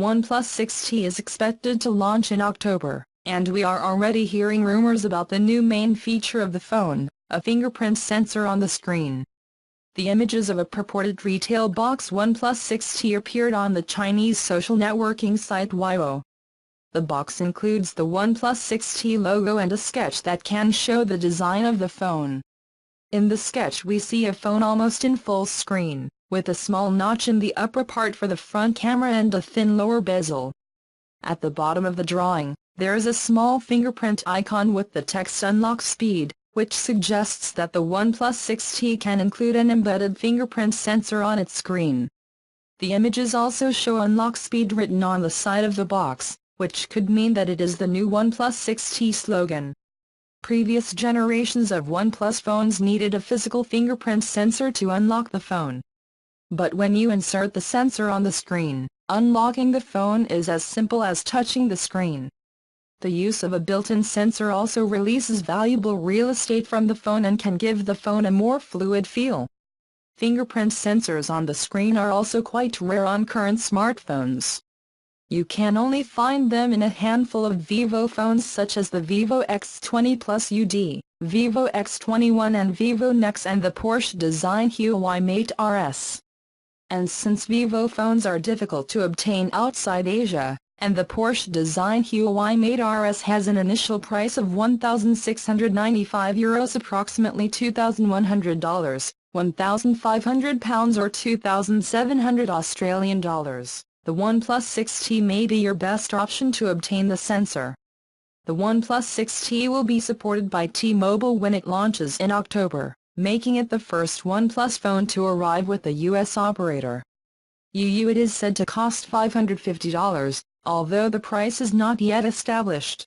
OnePlus 6T is expected to launch in October, and we are already hearing rumors about the new main feature of the phone, a fingerprint sensor on the screen. The images of a purported retail box OnePlus 6T appeared on the Chinese social networking site Weibo. The box includes the OnePlus 6T logo and a sketch that can show the design of the phone. In the sketch we see a phone almost in full screen, with a small notch in the upper part for the front camera and a thin lower bezel. At the bottom of the drawing, there is a small fingerprint icon with the text "Unlock Speed," which suggests that the OnePlus 6T can include an embedded fingerprint sensor on its screen. The images also show "Unlock Speed" written on the side of the box, which could mean that it is the new OnePlus 6T slogan. Previous generations of OnePlus phones needed a physical fingerprint sensor to unlock the phone. But when you insert the sensor on the screen, unlocking the phone is as simple as touching the screen. The use of a built-in sensor also releases valuable real estate from the phone and can give the phone a more fluid feel. Fingerprint sensors on the screen are also quite rare on current smartphones. You can only find them in a handful of Vivo phones such as the Vivo X20 Plus UD, Vivo X21 and Vivo Nex and the Porsche design Huawei Mate RS. And since Vivo phones are difficult to obtain outside Asia, and the Porsche design Huawei Mate RS has an initial price of €1,695 approximately $2,100, £1,500 or 2,700 Australian dollars. The OnePlus 6T may be your best option to obtain the sensor. The OnePlus 6T will be supported by T-Mobile when it launches in October, making it the first OnePlus phone to arrive with a US operator. It is said to cost $550, although the price is not yet established.